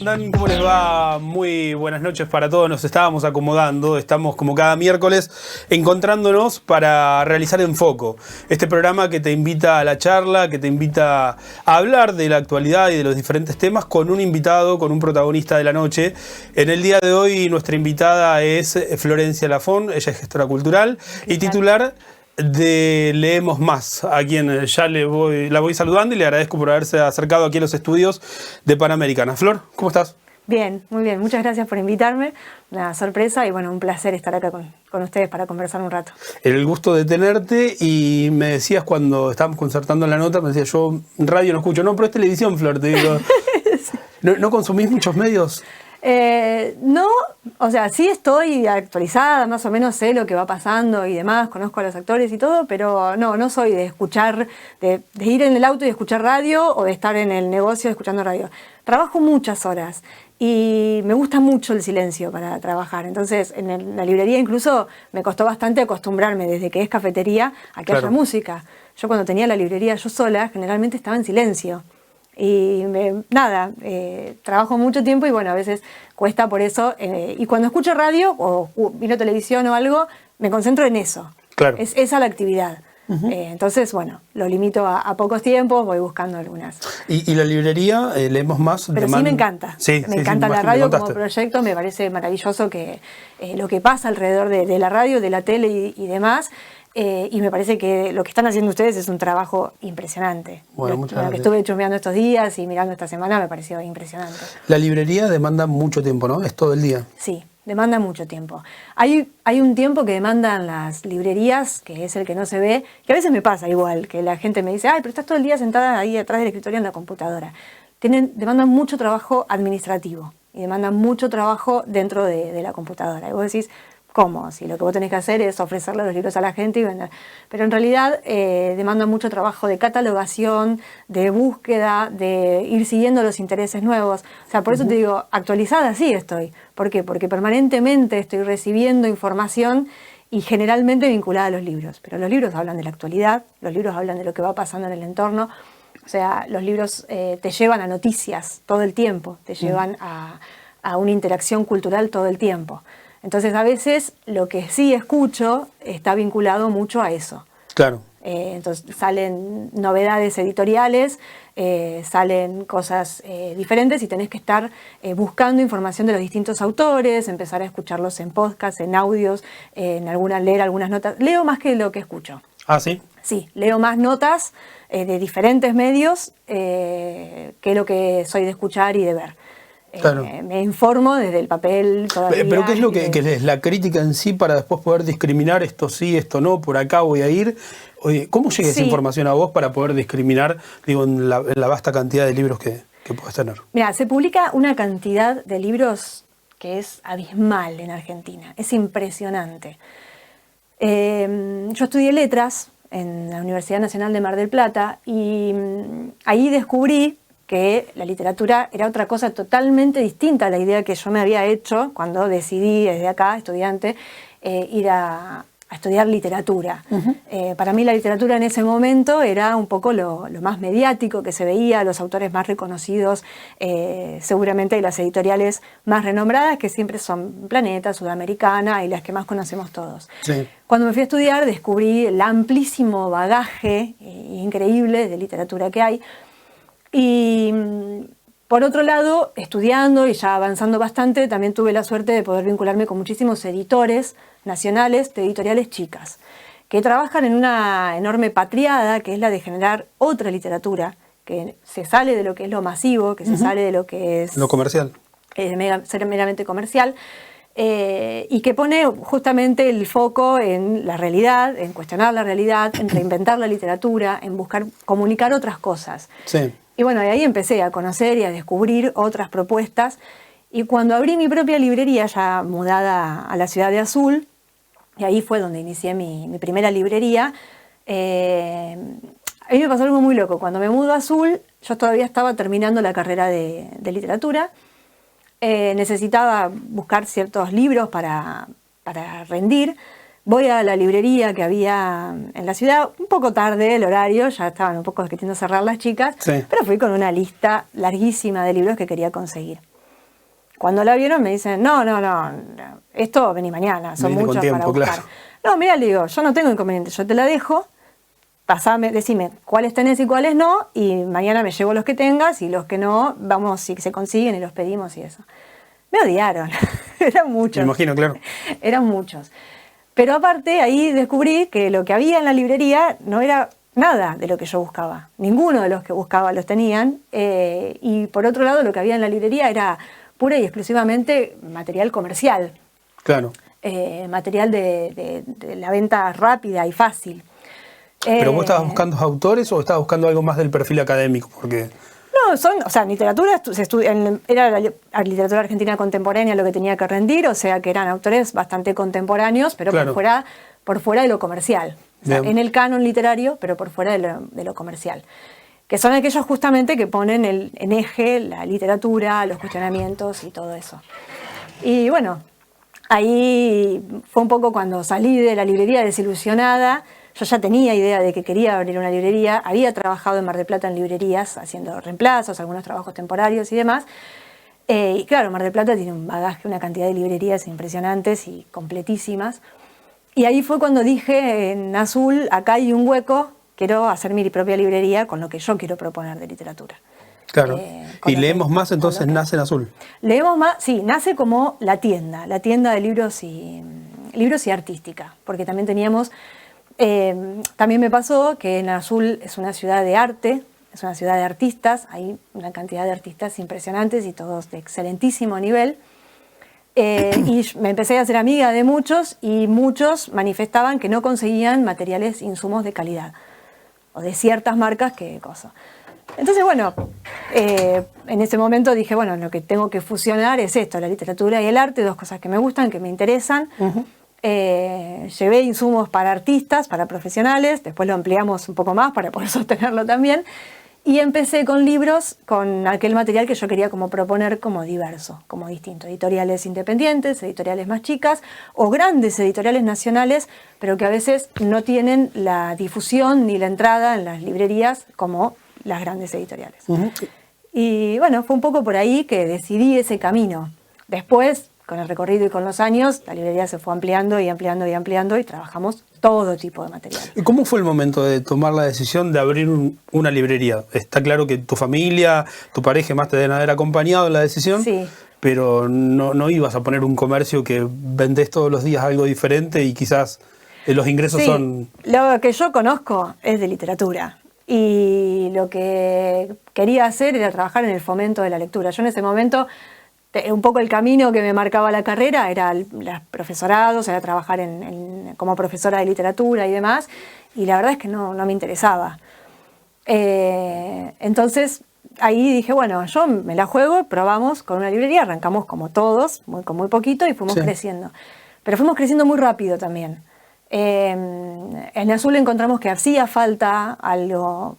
Dan, ¿cómo les va? Muy buenas noches para todos. Nos estábamos acomodando, estamos como cada miércoles encontrándonos para realizar Enfoco, este programa que te invita a la charla, que te invita a hablar de la actualidad y de los diferentes temas con un invitado, con un protagonista de la noche. En el día de hoy nuestra invitada es Florencia Lafón, ella es gestora cultural y titular de Leemos Más, a quien ya la voy saludando y le agradezco por haberse acercado aquí a los estudios de Panamericana. Flor, ¿cómo estás? Bien, muy bien. Muchas gracias por invitarme. Una sorpresa y bueno, un placer estar acá con ustedes para conversar un rato. El gusto de tenerte. Y me decías cuando estábamos concertando la nota, me decías, yo radio no escucho. No, pero es televisión, Flor, te digo. Sí. ¿No consumís muchos medios? No, o sea, sí estoy actualizada, más o menos sé lo que va pasando y demás, conozco a los actores y todo, pero no soy de escuchar, de ir en el auto y escuchar radio o de estar en el negocio escuchando radio. Trabajo muchas horas y me gusta mucho el silencio para trabajar, entonces en la librería incluso me costó bastante acostumbrarme desde que es cafetería a que haya música. Yo cuando tenía la librería yo sola generalmente estaba en silencio. Y trabajo mucho tiempo y bueno, a veces cuesta por eso. Y cuando escucho radio o miro televisión o algo, me concentro en eso. Claro. Es esa la actividad. Entonces, bueno, lo limito a pocos tiempos, voy buscando algunas. ¿Y la librería, Leemos Más? Pero sí me encanta. Sí, me encanta la radio como proyecto, me parece maravilloso que lo que pasa alrededor de la radio, de la tele y demás. Y me parece que lo que están haciendo ustedes es un trabajo impresionante. Bueno, muchas gracias. Lo que estuve chusmeando estos días y mirando esta semana me pareció impresionante. La librería demanda mucho tiempo, ¿no? Es todo el día. Sí, demanda mucho tiempo. Hay un tiempo que demandan las librerías, que es el que no se ve, que a veces me pasa igual, que la gente me dice, ay, pero estás todo el día sentada ahí atrás del escritorio en la computadora. Demandan mucho trabajo administrativo y demandan mucho trabajo dentro de la computadora. Y vos decís, ¿cómo? Si lo que vos tenés que hacer es ofrecerle los libros a la gente y vender. Pero en realidad demanda mucho trabajo de catalogación, de búsqueda, de ir siguiendo los intereses nuevos. O sea, por eso te digo, actualizada sí estoy. ¿Por qué? Porque permanentemente estoy recibiendo información y generalmente vinculada a los libros. Pero los libros hablan de la actualidad, los libros hablan de lo que va pasando en el entorno. O sea, los libros te llevan a noticias todo el tiempo, te llevan a una interacción cultural todo el tiempo. Entonces, a veces lo que sí escucho está vinculado mucho a eso. Claro. Entonces, salen novedades editoriales, salen cosas diferentes y tenés que estar buscando información de los distintos autores, empezar a escucharlos en podcast, en audios, leer algunas notas. Leo más que lo que escucho. ¿Ah, sí? Sí, leo más notas de diferentes medios que lo que soy de escuchar y de ver. Claro. Me informo desde el papel todavía. ¿Pero qué es lo que es la crítica en sí para después poder discriminar esto sí, esto no, por acá voy a ir? Oye, ¿cómo llega esa información a vos para poder discriminar, digo, en la vasta cantidad de libros que podés tener? Mira, se publica una cantidad de libros que es abismal en Argentina, es impresionante. Yo estudié letras en la Universidad Nacional de Mar del Plata y ahí descubrí que la literatura era otra cosa totalmente distinta a la idea que yo me había hecho cuando decidí desde acá, estudiante, ir a estudiar literatura. Para mí la literatura en ese momento era un poco lo más mediático que se veía, los autores más reconocidos, seguramente las editoriales más renombradas, que siempre son Planeta, Sudamericana y las que más conocemos todos. Sí. Cuando me fui a estudiar descubrí el amplísimo bagaje increíble de literatura que hay. Y por otro lado, estudiando y ya avanzando bastante, también tuve la suerte de poder vincularme con muchísimos editores nacionales de editoriales chicas, que trabajan en una enorme patriada, que es la de generar otra literatura, que se sale de lo que es lo masivo, que se sale de lo que es lo comercial, ser meramente comercial, y que pone justamente el foco en la realidad, en cuestionar la realidad, en reinventar la literatura, en buscar comunicar otras cosas. Sí. Y bueno, de ahí empecé a conocer y a descubrir otras propuestas. Y cuando abrí mi propia librería, ya mudada a la ciudad de Azul, y ahí fue donde inicié mi primera librería, a mí me pasó algo muy loco. Cuando me mudo a Azul, yo todavía estaba terminando la carrera de literatura. Necesitaba buscar ciertos libros para rendir. Voy a la librería que había en la ciudad, un poco tarde el horario, ya estaban un poco queriendo cerrar las chicas, pero fui con una lista larguísima de libros que quería conseguir. Cuando la vieron me dicen, no, esto vení mañana, son Venite con muchos tiempo, para buscar. claro. No, mira, le digo, yo no tengo inconveniente, yo te la dejo, decime cuáles tenés y cuáles no, y mañana me llevo los que tengas y los que no, vamos si se consiguen y los pedimos y eso. Me odiaron, eran muchos. Me imagino, claro. Eran muchos. Pero aparte ahí descubrí que lo que había en la librería no era nada de lo que yo buscaba. Ninguno de los que buscaba los tenían. Y por otro lado, lo que había en la librería era pura y exclusivamente material comercial. Claro. Material de la venta rápida y fácil. ¿Pero vos estabas buscando autores o estabas buscando algo más del perfil académico? Porque... No, literatura era la literatura argentina contemporánea lo que tenía que rendir, o sea que eran autores bastante contemporáneos, pero claro, por fuera de lo comercial. O sea, en el canon literario, pero por fuera de lo comercial. Que son aquellos justamente que ponen en eje la literatura, los cuestionamientos y todo eso. Y bueno, ahí fue un poco cuando salí de la librería desilusionada. Yo ya tenía idea de que quería abrir una librería, había trabajado en Mar del Plata en librerías, haciendo reemplazos, algunos trabajos temporarios y demás. Y claro, Mar del Plata tiene un bagaje, una cantidad de librerías impresionantes y completísimas. Y ahí fue cuando dije, en Azul, acá hay un hueco, quiero hacer mi propia librería con lo que yo quiero proponer de literatura. Claro. ¿Y Leemos Más entonces nace en Azul? Leemos Más, sí, nace como la tienda de libros y artística, porque también teníamos... también me pasó que en Azul es una ciudad de arte, es una ciudad de artistas, hay una cantidad de artistas impresionantes y todos de excelentísimo nivel. Y me empecé a hacer amiga de muchos y muchos manifestaban que no conseguían materiales, insumos de calidad o de ciertas marcas que cosa. Entonces, bueno, en ese momento dije, bueno, lo que tengo que fusionar es esto, la literatura y el arte, dos cosas que me gustan, que me interesan. Llevé insumos para artistas, para profesionales, después lo ampliamos un poco más para poder sostenerlo también, y empecé con libros, con aquel material que yo quería como proponer como diverso, como distinto, editoriales independientes, editoriales más chicas, o grandes editoriales nacionales, pero que a veces no tienen la difusión ni la entrada en las librerías como las grandes editoriales. Y bueno, fue un poco por ahí que decidí ese camino. Después, con el recorrido y con los años, la librería se fue ampliando y ampliando y ampliando y trabajamos todo tipo de material. ¿Y cómo fue el momento de tomar la decisión de abrir una librería? Está claro que tu familia, tu pareja más te deben haber acompañado en la decisión, sí, pero no ibas a poner un comercio que vendés todos los días algo diferente y quizás los ingresos sí, son... Lo que yo conozco es de literatura y lo que quería hacer era trabajar en el fomento de la lectura. Yo en ese momento... Un poco el camino que me marcaba la carrera era los profesorados, era trabajar como profesora de literatura y demás, y la verdad es que no me interesaba. Entonces ahí dije, bueno, yo me la juego, probamos con una librería, arrancamos como todos, con muy poquito y fuimos creciendo. Pero fuimos creciendo muy rápido también. En Azul encontramos que hacía falta algo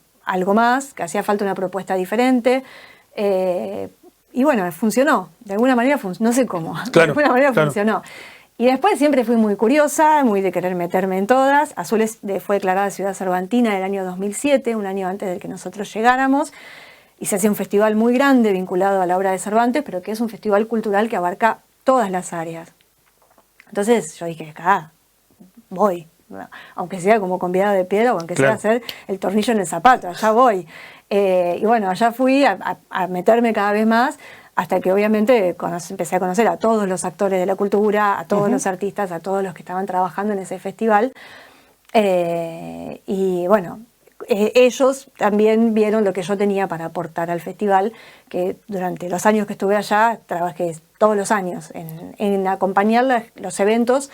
más, que hacía falta una propuesta diferente. Y bueno, funcionó, de alguna manera no sé cómo, de alguna manera funcionó. Y después siempre fui muy curiosa, muy de querer meterme en todas. Azul fue declarada ciudad cervantina en el año 2007, un año antes de que nosotros llegáramos, y se hacía un festival muy grande vinculado a la obra de Cervantes, pero que es un festival cultural que abarca todas las áreas. Entonces yo dije, acá voy, aunque sea como convidada de piedra o aunque sea hacer el tornillo en el zapato, allá voy. Y bueno, allá fui a meterme cada vez más hasta que obviamente empecé a conocer a todos los actores de la cultura, a todos los artistas, a todos los que estaban trabajando en ese festival. Y bueno, ellos también vieron lo que yo tenía para aportar al festival, que durante los años que estuve allá, trabajé todos los años en acompañar los eventos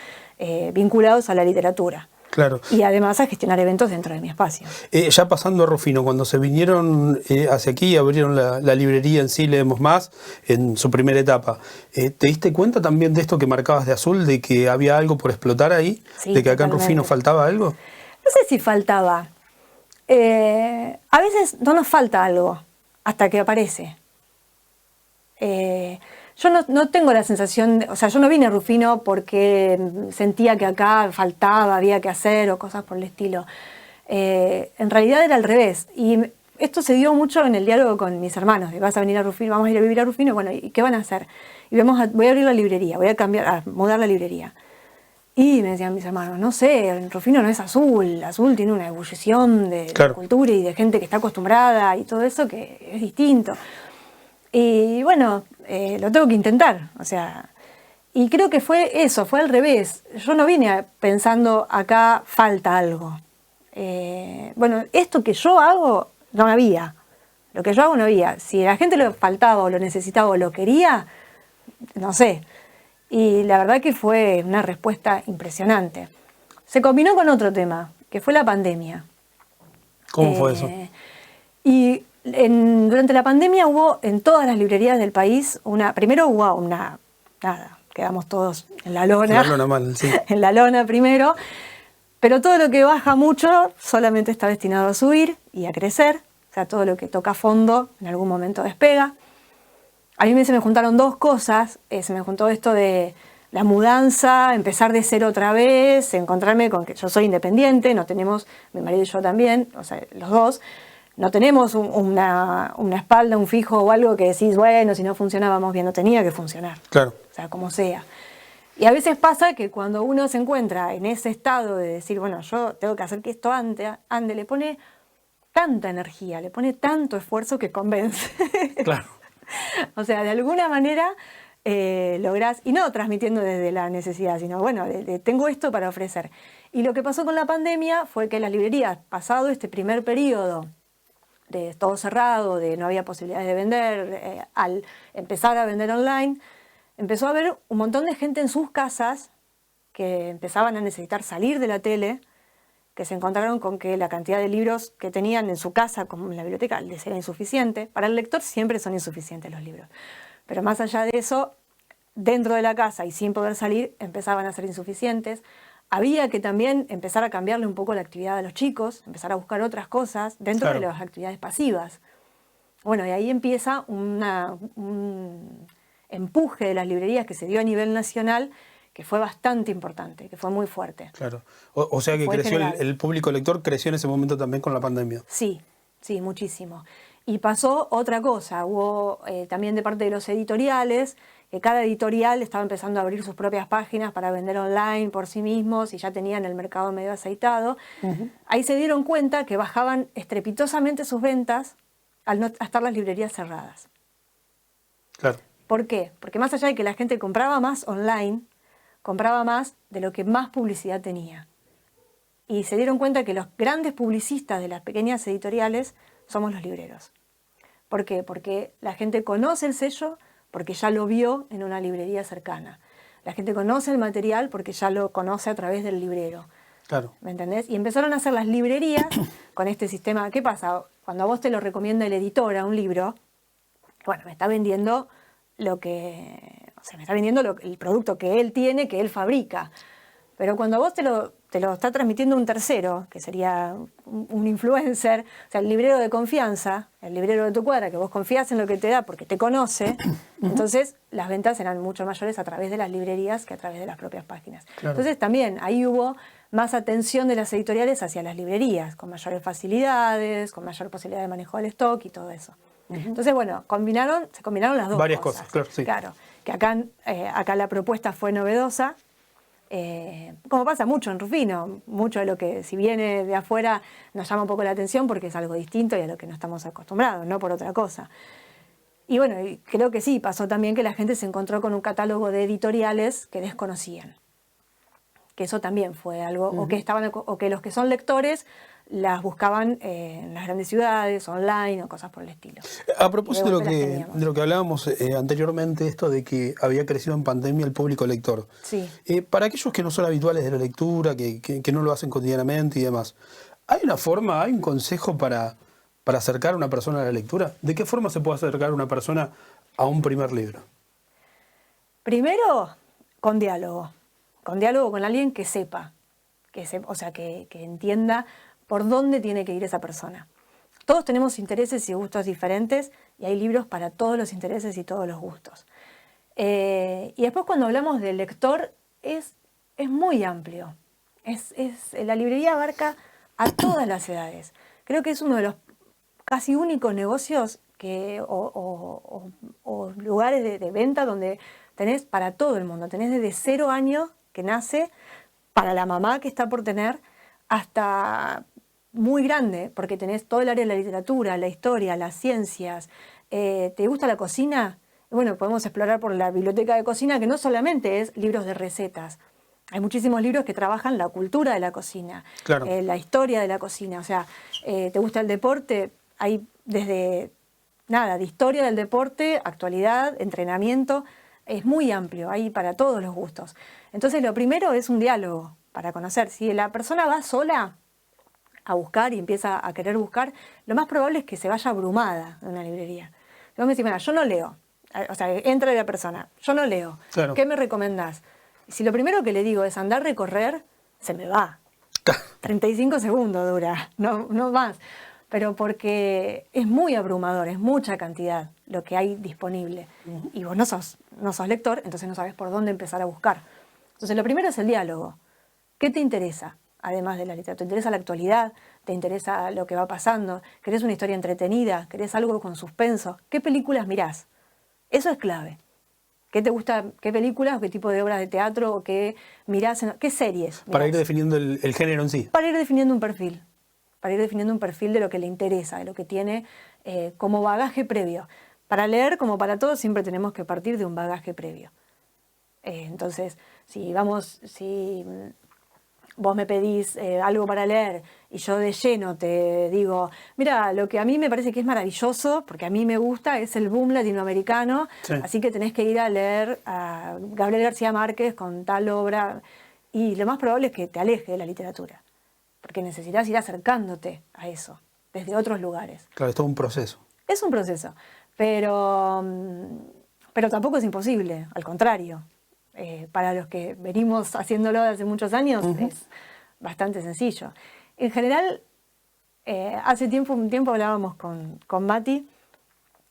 vinculados a la literatura. Claro. Y además a gestionar eventos dentro de mi espacio. Ya pasando a Rufino, cuando se vinieron hacia aquí y abrieron la librería en sí, Leemos Más, en su primera etapa, ¿te diste cuenta también de esto que marcabas de Azul, de que había algo por explotar ahí? Sí, ¿De que acá totalmente. en Rufino faltaba algo? No sé si faltaba. A veces no nos falta algo hasta que aparece. Yo no tengo la sensación, o sea, yo no vine a Rufino porque sentía que acá faltaba, había que hacer o cosas por el estilo. En realidad era al revés. Y esto se dio mucho en el diálogo con mis hermanos, de vas a venir a Rufino, vamos a ir a vivir a Rufino, bueno, ¿y qué van a hacer? Y voy a abrir la librería, voy a mudar la librería. Y me decían mis hermanos, no sé, Rufino no es Azul, Azul tiene una ebullición de cultura y de gente que está acostumbrada y todo eso que es distinto. Y bueno, lo tengo que intentar, o sea, y creo que fue eso, fue al revés. Yo no vine pensando acá falta algo. Bueno, esto que yo hago no había, lo que yo hago no había. Si la gente lo faltaba o lo necesitaba o lo quería, no sé. Y la verdad que fue una respuesta impresionante. Se combinó con otro tema, que fue la pandemia. ¿Cómo fue eso? Y durante la pandemia hubo en todas las librerías del país primero hubo nada, quedamos todos en la lona. En la lona mal, sí. En la lona primero. Pero todo lo que baja mucho solamente está destinado a subir y a crecer. O sea, todo lo que toca fondo en algún momento despega. A mí se me juntaron dos cosas. Se me juntó esto de la mudanza, empezar de cero otra vez, encontrarme con que yo soy independiente, no tenemos, mi marido y yo también, o sea, los dos, no tenemos una espalda, un fijo o algo que decís, bueno, si no funcionábamos bien, no tenía que funcionar. Claro. O sea, como sea. Y a veces pasa que cuando uno se encuentra en ese estado de decir, bueno, yo tengo que hacer que esto ande, le pone tanta energía, le pone tanto esfuerzo que convence. Claro. O sea, de alguna manera lográs, y no transmitiendo desde la necesidad, sino bueno, tengo esto para ofrecer. Y lo que pasó con la pandemia fue que las librerías, pasado este primer periodo de todo cerrado, de no había posibilidades de vender, al empezar a vender online, empezó a haber un montón de gente en sus casas que empezaban a necesitar salir de la tele, que se encontraron con que la cantidad de libros que tenían en su casa, como en la biblioteca, les era insuficiente. Para el lector siempre son insuficientes los libros. Pero más allá de eso, dentro de la casa y sin poder salir, empezaban a ser insuficientes. Había que también empezar a cambiarle un poco la actividad a los chicos, empezar a buscar otras cosas dentro de las actividades pasivas. Bueno, y ahí empieza un empuje de las librerías que se dio a nivel nacional, que fue bastante importante, que fue muy fuerte. Claro. O sea que creció el público lector, creció en ese momento también con la pandemia. Sí, sí, muchísimo. Y pasó otra cosa, hubo también de parte de los editoriales, que cada editorial estaba empezando a abrir sus propias páginas para vender online por sí mismos y ya tenían el mercado medio aceitado. Ahí se dieron cuenta que bajaban estrepitosamente sus ventas al no estar las librerías cerradas. Claro. ¿Por qué? Porque más allá de que la gente compraba más online, compraba más de lo que más publicidad tenía. Y se dieron cuenta que los grandes publicistas de las pequeñas editoriales somos los libreros. ¿Por qué? Porque la gente conoce el sello porque ya lo vio en una librería cercana. La gente conoce el material porque ya lo conoce a través del librero. Claro. ¿Me entendés? Y empezaron a hacer las librerías con este sistema. ¿Qué pasa? Cuando a vos te lo recomienda el editor a un libro, bueno, me está vendiendo el producto que él tiene, que él fabrica. Pero cuando a vos te lo está transmitiendo un tercero, que sería un influencer, o sea, el librero de confianza, el librero de tu cuadra, que vos confías en lo que te da porque te conoce, entonces las ventas eran mucho mayores a través de las librerías que a través de las propias páginas. Claro. Entonces también ahí hubo más atención de las editoriales hacia las librerías, con mayores facilidades, con mayor posibilidad de manejo del stock y todo eso. Entonces, bueno, se combinaron las dos varias cosas. Claro, sí. Claro, que acá la propuesta fue novedosa, como pasa mucho en Rufino, mucho de lo que si viene de afuera nos llama un poco la atención porque es algo distinto y a lo que no estamos acostumbrados, no por otra cosa. Y bueno, creo que sí, pasó también que la gente se encontró con un catálogo de editoriales que desconocían. Que eso también fue algo, o que los que son lectores las buscaban en las grandes ciudades, online o cosas por el estilo. A propósito de lo que hablábamos anteriormente, esto de que había crecido en pandemia el público lector. Sí. Para aquellos que no son habituales de la lectura, que no lo hacen cotidianamente y demás, ¿hay una forma, hay un consejo para acercar a una persona a la lectura? ¿De qué forma se puede acercar a una persona a un primer libro? Primero, con diálogo con alguien que sepa, o sea, que entienda por dónde tiene que ir esa persona. Todos tenemos intereses y gustos diferentes y hay libros para todos los intereses y todos los gustos. Y después cuando hablamos del lector es muy amplio. La librería abarca a todas las edades. Creo que es uno de los casi únicos negocios o lugares de venta donde tenés para todo el mundo. Tenés desde 0 años que nace, para la mamá que está por tener, hasta muy grande, porque tenés todo el área de la literatura, la historia, las ciencias. ¿Te gusta la cocina? Bueno, podemos explorar por la biblioteca de cocina, que no solamente es libros de recetas. Hay muchísimos libros que trabajan la cultura de la cocina, Claro. La historia de la cocina. O sea, ¿te gusta el deporte? Hay desde nada, de historia del deporte, actualidad, entrenamiento. Es muy amplio, hay para todos los gustos. Entonces, lo primero es un diálogo para conocer. Si la persona va sola a buscar y empieza a querer buscar, lo más probable es que se vaya abrumada de una librería. Vos me decís, mira, yo no leo. O sea, entra la persona, yo no leo. Claro. ¿Qué me recomendás? Si lo primero que le digo es andar a recorrer, se me va. 35 segundos dura, no más. Pero porque es muy abrumador, es mucha cantidad lo que hay disponible. Y vos no sos lector, entonces no sabés por dónde empezar a buscar. Entonces lo primero es el diálogo. ¿Qué te interesa? Además de la literatura, ¿te interesa la actualidad? ¿Te interesa lo que va pasando? ¿Querés una historia entretenida? ¿Querés algo con suspenso? ¿Qué películas mirás? Eso es clave. ¿Qué te gusta? ¿Qué películas o qué tipo de obras de teatro o qué mirás? ¿Qué series mirás? Para ir definiendo el género en sí. Para ir definiendo un perfil. Para ir definiendo un perfil de lo que le interesa, de lo que tiene como bagaje previo. Para leer, como para todo, siempre tenemos que partir de un bagaje previo. Entonces, si vos me pedís algo para leer y yo de lleno te digo, mira, lo que a mí me parece que es maravilloso, porque a mí me gusta, es el boom latinoamericano, sí. Así que tenés que ir a leer a Gabriel García Márquez con tal obra, y lo más probable es que te aleje de la literatura, porque necesitas ir acercándote a eso, desde otros lugares. Claro, es todo un proceso. Es un proceso, pero tampoco es imposible, al contrario. Para los que venimos haciéndolo desde hace muchos años, es bastante sencillo. En general, hace un tiempo hablábamos con Mati,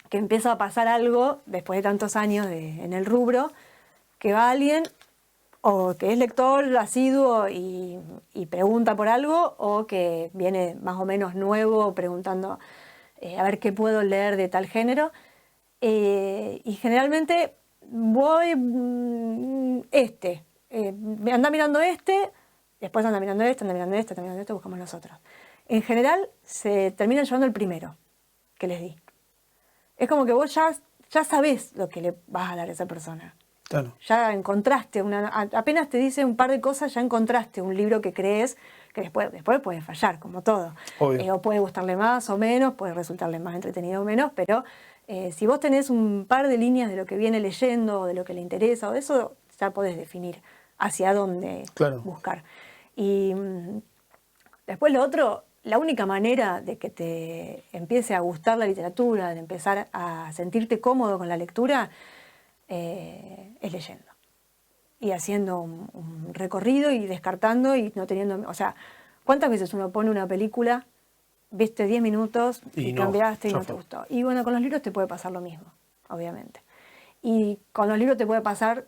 que empieza a pasar algo, después de tantos años en el rubro, que va alguien, o que es lector asiduo y pregunta por algo, o que viene más o menos nuevo preguntando a ver qué puedo leer de tal género, y generalmente voy anda mirando después anda mirando anda mirando este, buscamos los otros. En general se terminan llevando el primero que les di. Es como que vos ya sabés lo que le vas a dar a esa persona. Claro. Ya encontraste, apenas te dice un par de cosas, ya encontraste un libro que crees que después puede fallar, como todo. O puede gustarle más o menos, puede resultarle más entretenido o menos, pero si vos tenés un par de líneas de lo que viene leyendo, o de lo que le interesa, o de eso, ya podés definir hacia dónde buscar. Y después lo otro, la única manera de que te empiece a gustar la literatura, de empezar a sentirte cómodo con la lectura, es leyendo. Y haciendo un recorrido y descartando y no teniendo... O sea, ¿cuántas veces uno pone una película, viste 10 minutos y cambiaste y no te gustó? Y bueno, con los libros te puede pasar lo mismo, obviamente. Y con los libros te puede pasar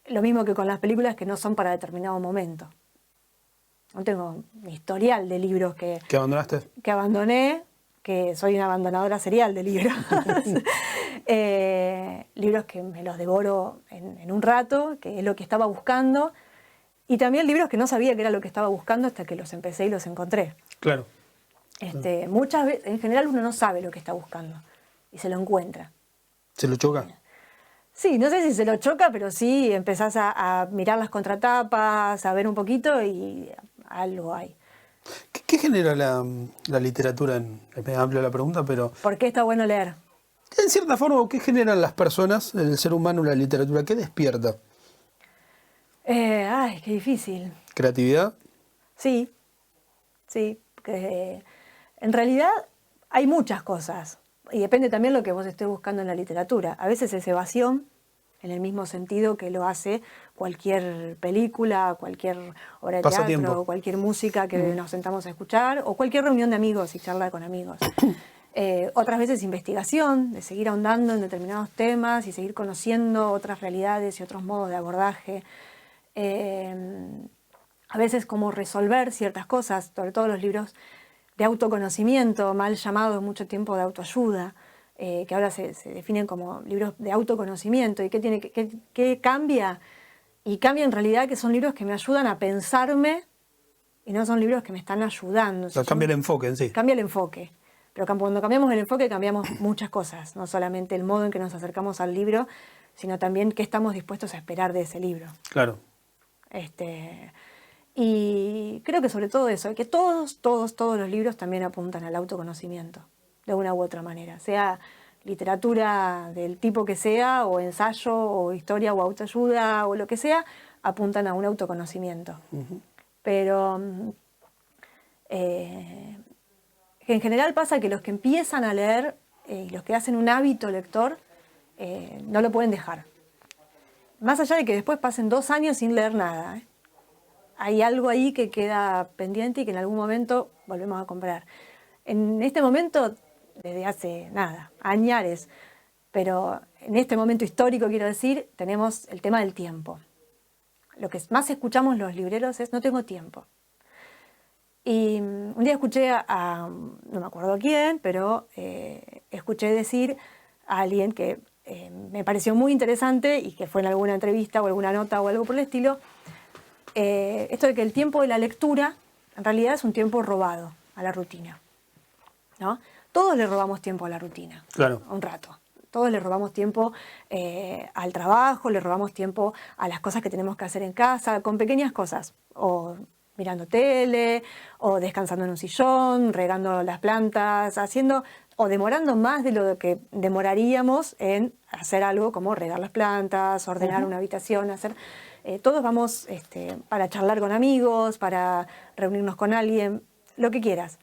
lo mismo que con las películas, que no son para determinado momento. No tengo un historial de libros que abandonaste. Que abandoné, que soy una abandonadora serial de libros. Libros que me los devoro en un rato, que es lo que estaba buscando. Y también libros que no sabía que era lo que estaba buscando hasta que los empecé y los encontré. Claro. Muchas veces, en general, uno no sabe lo que está buscando y se lo encuentra. ¿Se lo choca? Sí, no sé si se lo choca, pero sí empezás a mirar las contratapas, a ver un poquito y algo hay. ¿Qué genera la literatura? Es medio amplia la pregunta, pero... ¿Por qué está bueno leer? En cierta forma, ¿qué generan las personas, el ser humano, la literatura? ¿Qué despierta? Qué difícil. ¿Creatividad? Sí. En realidad hay muchas cosas. Y depende también lo que vos estés buscando en la literatura. A veces es evasión, en el mismo sentido que lo hace cualquier película, cualquier obra de teatro, cualquier música que nos sentamos a escuchar, o cualquier reunión de amigos y charla con amigos. Otras veces investigación, de seguir ahondando en determinados temas y seguir conociendo otras realidades y otros modos de abordaje. A veces como resolver ciertas cosas, sobre todo los libros de autoconocimiento, mal llamado mucho tiempo de autoayuda, que ahora se definen como libros de autoconocimiento. ¿Y qué cambia? Y cambia en realidad que son libros que me ayudan a pensarme y no son libros que me están ayudando. O sea, cambia el enfoque en sí. Cambia el enfoque. Pero cuando cambiamos el enfoque cambiamos muchas cosas, no solamente el modo en que nos acercamos al libro, sino también qué estamos dispuestos a esperar de ese libro. Claro. Y creo que sobre todo eso, que todos los libros también apuntan al autoconocimiento, de una u otra manera, sea literatura del tipo que sea, o ensayo, o historia, o autoayuda, o lo que sea, apuntan a un autoconocimiento. Uh-huh. Pero en general pasa que los que empiezan a leer y los que hacen un hábito lector no lo pueden dejar. Más allá de que después pasen 2 años sin leer nada, hay algo ahí que queda pendiente y que en algún momento volvemos a comprar. En este momento, desde hace añares, pero en este momento histórico, quiero decir, tenemos el tema del tiempo. Lo que más escuchamos los libreros es: no tengo tiempo. Y un día escuché no me acuerdo quién, pero escuché decir a alguien que me pareció muy interesante y que fue en alguna entrevista o alguna nota o algo por el estilo, esto de que el tiempo de la lectura en realidad es un tiempo robado a la rutina, ¿no? Todos le robamos tiempo a la rutina, claro, un rato. Todos le robamos tiempo al trabajo, le robamos tiempo a las cosas que tenemos que hacer en casa, con pequeñas cosas, o mirando tele, o descansando en un sillón, regando las plantas, o demorando más de lo que demoraríamos en hacer algo como regar las plantas, ordenar una habitación, todos vamos para charlar con amigos, para reunirnos con alguien, lo que quieras.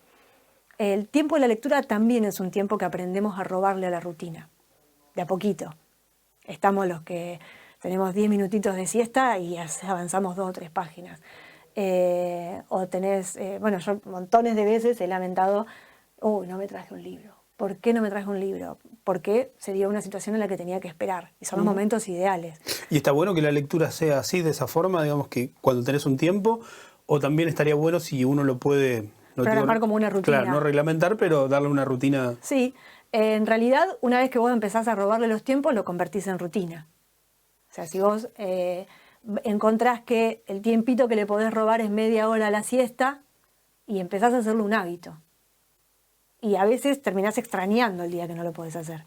El tiempo de la lectura también es un tiempo que aprendemos a robarle a la rutina, de a poquito. Estamos los que tenemos 10 minutitos de siesta y avanzamos 2 o 3 páginas. O tenés, yo montones de veces he lamentado: uy, no me traje un libro. ¿Por qué no me traje un libro? Porque se dio una situación en la que tenía que esperar. Y son los momentos ideales. ¿Y está bueno que la lectura sea así, de esa forma, digamos, que cuando tenés un tiempo? ¿O también estaría bueno si uno lo puede... programar como una rutina? Claro, no reglamentar, pero darle una rutina... Sí, en realidad, una vez que vos empezás a robarle los tiempos, lo convertís en rutina. O sea, si vos encontrás que el tiempito que le podés robar es media hora a la siesta, y empezás a hacerlo un hábito. Y a veces terminás extrañando el día que no lo podés hacer,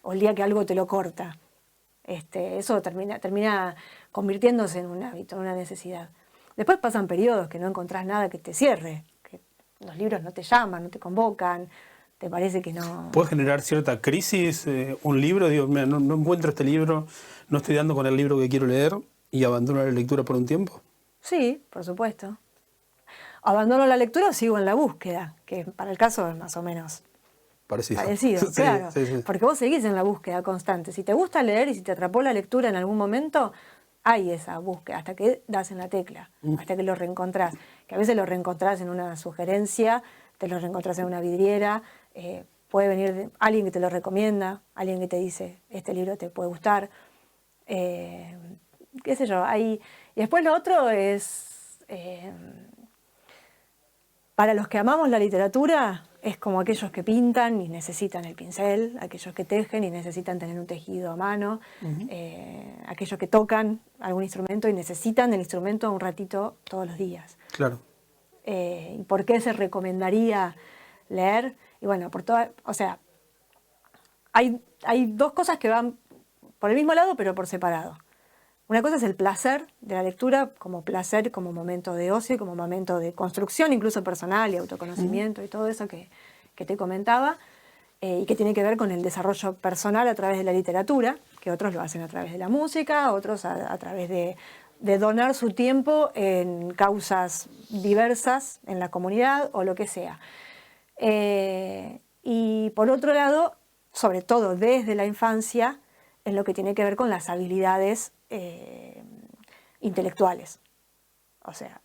o el día que algo te lo corta. Eso termina convirtiéndose en un hábito, en una necesidad. Después pasan periodos que no encontrás nada que te cierre, que los libros no te llaman, no te convocan, te parece que no... ¿Puede generar cierta crisis un libro? Digo, mira, no encuentro este libro, no estoy dando con el libro que quiero leer, y abandono la lectura por un tiempo. Sí, por supuesto. Abandono la lectura o sigo en la búsqueda, que para el caso es más o menos parecido, sí, claro. Sí. Porque vos seguís en la búsqueda constante. Si te gusta leer y si te atrapó la lectura en algún momento, hay esa búsqueda, hasta que das en la tecla, hasta que lo reencontrás. Que a veces lo reencontrás en una sugerencia, te lo reencontrás en una vidriera, puede venir alguien que te lo recomienda, alguien que te dice: este libro te puede gustar, qué sé yo. Y después lo otro es... para los que amamos la literatura, es como aquellos que pintan y necesitan el pincel, aquellos que tejen y necesitan tener un tejido a mano, aquellos que tocan algún instrumento y necesitan el instrumento un ratito todos los días. Claro. ¿Y por qué se recomendaría leer? Y bueno, hay 2 cosas que van por el mismo lado, pero por separado. Una cosa es el placer de la lectura, como placer, como momento de ocio, como momento de construcción, incluso personal y autoconocimiento y todo eso que te comentaba, y que tiene que ver con el desarrollo personal a través de la literatura, que otros lo hacen a través de la música, otros a través de donar su tiempo en causas diversas en la comunidad o lo que sea. Y por otro lado, sobre todo desde la infancia, en lo que tiene que ver con las habilidades intelectuales. O sea,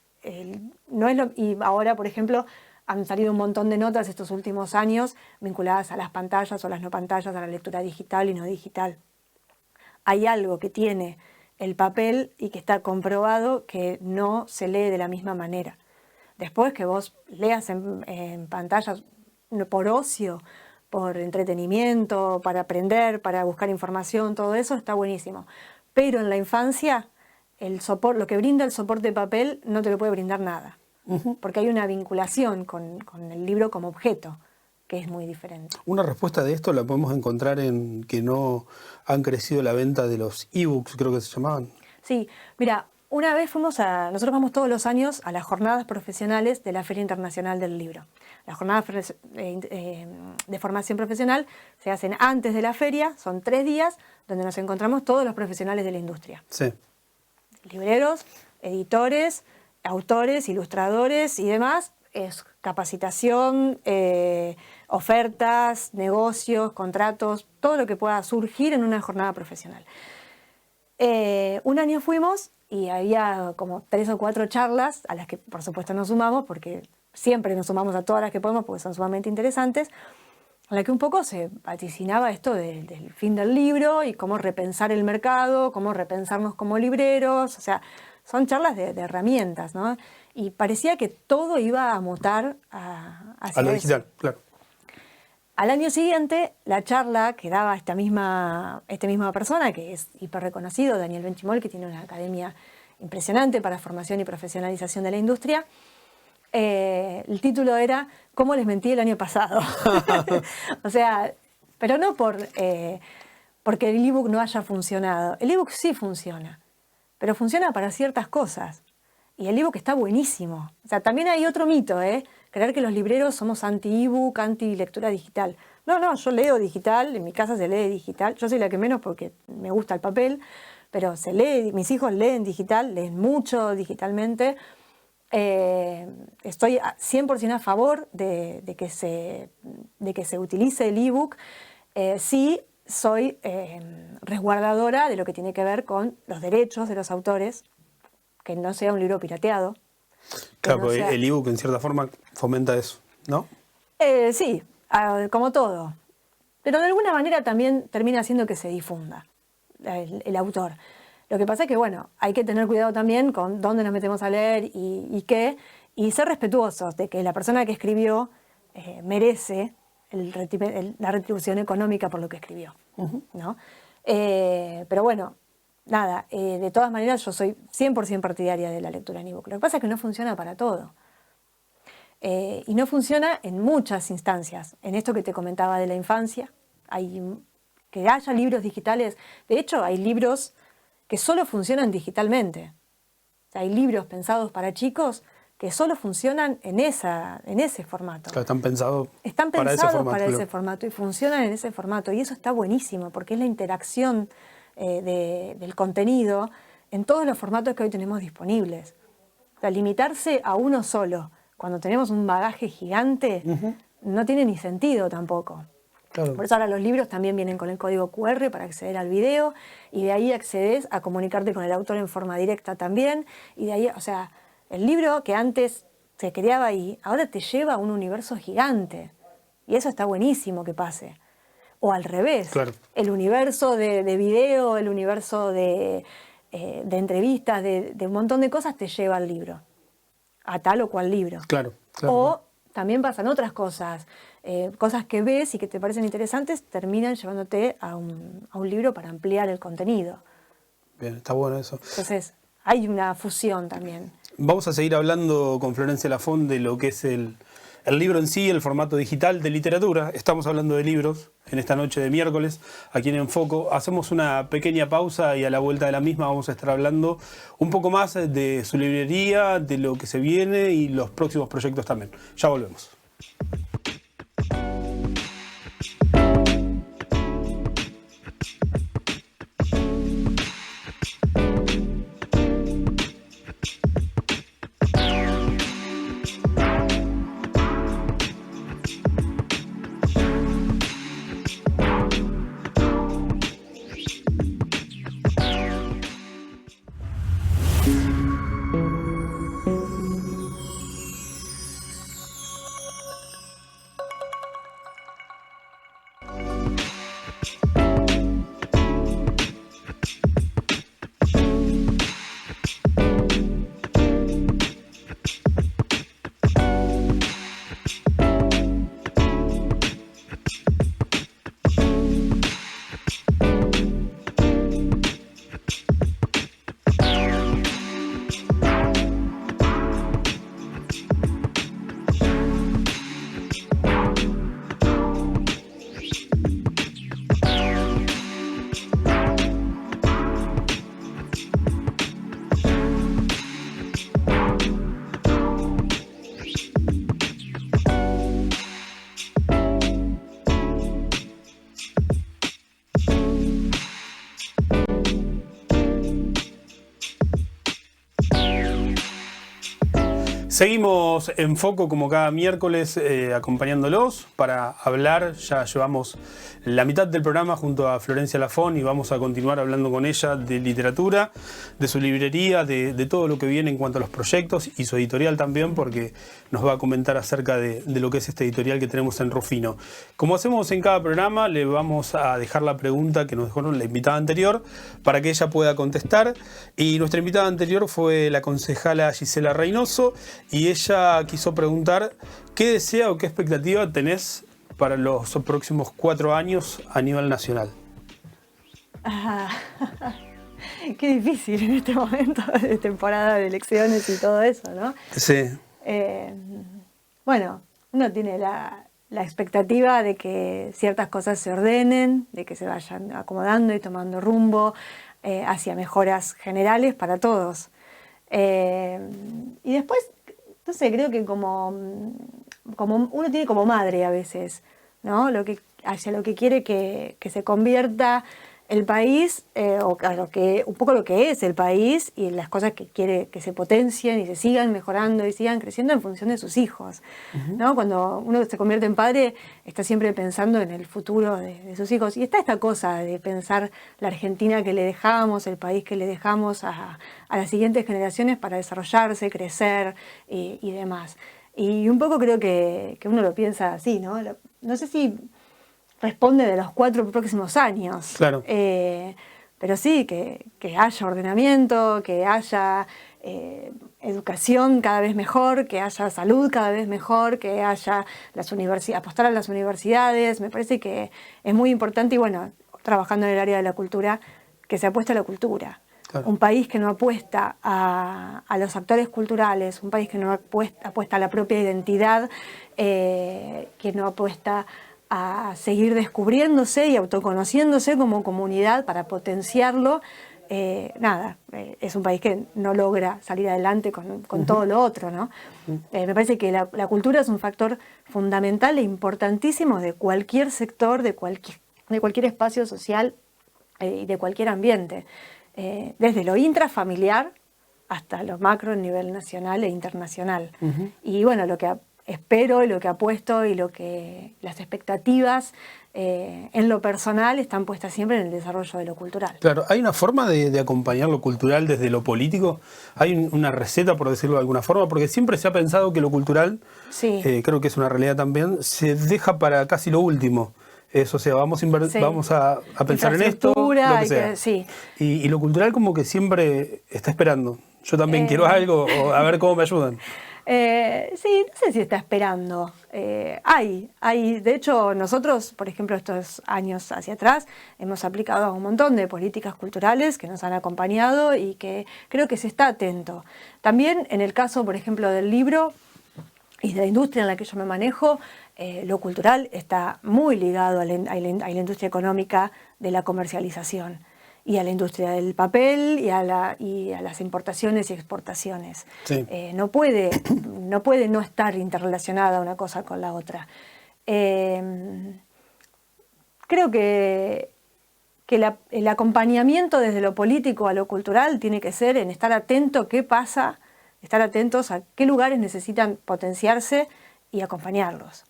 no es y ahora, por ejemplo, han salido un montón de notas estos últimos años vinculadas a las pantallas o las no pantallas, a la lectura digital y no digital. Hay algo que tiene el papel y que está comprobado que no se lee de la misma manera. Después que vos leas en pantallas por ocio, por entretenimiento, para aprender, para buscar información, todo eso está buenísimo. Pero en la infancia, lo que brinda el soporte de papel no te lo puede brindar nada. Porque hay una vinculación con el libro como objeto, que es muy diferente. Una respuesta de esto la podemos encontrar en que no han crecido la venta de los ebooks, creo que se llamaban. Sí, mira, una vez nosotros vamos todos los años a las jornadas profesionales de la Feria Internacional del Libro. Las jornadas de formación profesional se hacen antes de la feria, son 3 días, donde nos encontramos todos los profesionales de la industria. Sí. Libreros, editores, autores, ilustradores y demás. Es capacitación, ofertas, negocios, contratos, todo lo que pueda surgir en una jornada profesional. Un año fuimos y había como 3 o 4 charlas, a las que por supuesto nos sumamos, porque siempre nos sumamos a todas las que podemos, porque son sumamente interesantes, en la que un poco se vaticinaba esto del fin del libro y cómo repensar el mercado, cómo repensarnos como libreros, o sea, son charlas de herramientas, ¿no? Y parecía que todo iba a mutar hacia a lo eso. digital, claro. Al año siguiente, la charla que daba esta misma persona, que es hiper reconocido, Daniel Benchimol, que tiene una academia impresionante para formación y profesionalización de la industria, el título era ¿Cómo les mentí el año pasado? O sea, pero no porque el ebook no haya funcionado. El ebook sí funciona, pero funciona para ciertas cosas. Y el ebook está buenísimo. O sea, también hay otro mito, creer que los libreros somos anti-ebook, anti-lectura digital. No, yo leo digital, en mi casa se lee digital. Yo soy la que menos porque me gusta el papel, pero se lee, mis hijos leen digital, leen mucho digitalmente. Estoy 100% a favor de que se utilice el ebook. Sí soy resguardadora de lo que tiene que ver con los derechos de los autores, que no sea un libro pirateado. Claro, porque el ebook en cierta forma fomenta eso, ¿no? Sí, como todo. Pero de alguna manera también termina haciendo que se difunda el autor. Lo que pasa es que, bueno, hay que tener cuidado también con dónde nos metemos a leer y qué, y ser respetuosos de que la persona que escribió merece la retribución económica por lo que escribió, ¿no? Pero bueno, nada, de todas maneras yo soy 100% partidaria de la lectura en ebook. Lo que pasa es que no funciona para todo. Y no funciona en muchas instancias. En esto que te comentaba de la infancia, que haya libros digitales. De hecho, hay libros que solo funcionan digitalmente. O sea, hay libros pensados para chicos que solo funcionan en ese formato. Claro, están pensados para ese formato y funcionan en ese formato. Y eso está buenísimo porque es la interacción del contenido en todos los formatos que hoy tenemos disponibles. O sea, limitarse a uno solo cuando tenemos un bagaje gigante no tiene ni sentido tampoco. Claro. Por eso ahora los libros también vienen con el código QR para acceder al video y de ahí accedes a comunicarte con el autor en forma directa también. Y de ahí, o sea, el libro que antes se creaba ahí, ahora te lleva a un universo gigante. Y eso está buenísimo que pase. O al revés, claro. El universo de video, el universo de entrevistas, de un montón de cosas te lleva al libro, a tal o cual libro. Claro, claro. O también pasan otras cosas, cosas que ves y que te parecen interesantes, terminan llevándote a un libro para ampliar el contenido. Bien, está bueno eso. Entonces, hay una fusión también. Vamos a seguir hablando con Florencia Lafont de lo que es el libro en sí, el formato digital de literatura. Estamos hablando de libros en esta noche de miércoles, aquí en Enfoco. Hacemos una pequeña pausa y a la vuelta de la misma vamos a estar hablando un poco más de su librería, de lo que se viene y los próximos proyectos también. Ya volvemos. Seguimos en Foco como cada miércoles acompañándolos para hablar. Ya llevamos la mitad del programa junto a Florencia Lafón y vamos a continuar hablando con ella de literatura, de su librería, de todo lo que viene en cuanto a los proyectos y su editorial también, porque nos va a comentar acerca de lo que es este editorial que tenemos en Rufino. Como hacemos en cada programa, le vamos a dejar la pregunta que nos dejó la invitada anterior para que ella pueda contestar. Y nuestra invitada anterior fue la concejala Gisela Reynoso, y ella quiso preguntar qué desea o qué expectativa tenés para los próximos 4 años a nivel nacional. Qué difícil en este momento de temporada de elecciones y todo eso, ¿no? Sí. Bueno, uno tiene la expectativa de que ciertas cosas se ordenen, de que se vayan acomodando y tomando rumbo hacia mejoras generales para todos. Y después, no sé, creo que como uno tiene como madre a veces, ¿no? Hacia lo que quiere que se convierta el país, o un poco lo que es el país, y las cosas que quiere que se potencien y se sigan mejorando y sigan creciendo en función de sus hijos, ¿no? Cuando uno se convierte en padre, está siempre pensando en el futuro de sus hijos. Y está esta cosa de pensar la Argentina que le dejamos, el país que le dejamos a las siguientes generaciones para desarrollarse, crecer y demás. Y un poco creo que uno lo piensa así, ¿no? No sé si responde de los 4 próximos años. Claro. Pero sí, que haya ordenamiento, que haya educación cada vez mejor, que haya salud cada vez mejor, que haya apostar a las universidades. Me parece que es muy importante, y bueno, trabajando en el área de la cultura, que se apueste a la cultura. Claro. Un país que no apuesta a los actores culturales, un país que no apuesta a la propia identidad, que no apuesta a seguir descubriéndose y autoconociéndose como comunidad para potenciarlo, es un país que no logra salir adelante con todo lo otro, ¿no? Me parece que la cultura es un factor fundamental e importantísimo de cualquier sector, de cualquier espacio social y de cualquier ambiente, desde lo intrafamiliar hasta lo macro a nivel nacional e internacional. Y bueno, lo que espero, lo que apuesto y las expectativas en lo personal están puestas siempre en el desarrollo de lo cultural. Claro, ¿hay una forma de acompañar lo cultural desde lo político? ¿Hay una receta, por decirlo de alguna forma? Porque siempre se ha pensado que lo cultural, sí, creo que es una realidad también, se deja para casi lo último. O sea, vamos a pensar en esto, lo que sea. Sí. Y lo cultural como que siempre está esperando. Yo también quiero algo, o a ver cómo me ayudan. Sí, no sé si está esperando. De hecho, nosotros, por ejemplo, estos años hacia atrás, hemos aplicado un montón de políticas culturales que nos han acompañado y que creo que se está atento. También en el caso, por ejemplo, del libro y de la industria en la que yo me manejo, lo cultural está muy ligado a la industria económica de la comercialización, y a la industria del papel y a las importaciones y exportaciones. Sí. No puede no estar interrelacionada una cosa con la otra. Creo que el acompañamiento desde lo político a lo cultural tiene que ser en estar atento a qué pasa, estar atentos a qué lugares necesitan potenciarse y acompañarlos.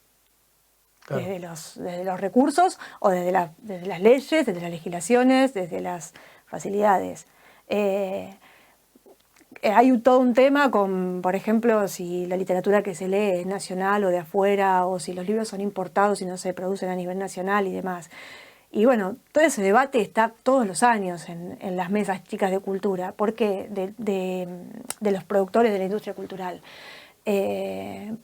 Claro. Desde los recursos o desde las leyes, desde las legislaciones, desde las facilidades. Hay todo un tema con, por ejemplo, si la literatura que se lee es nacional o de afuera, o si los libros son importados y no se producen a nivel nacional y demás. Y bueno, todo ese debate está todos los años en las mesas chicas de cultura. ¿Por qué? De los productores de la industria cultural.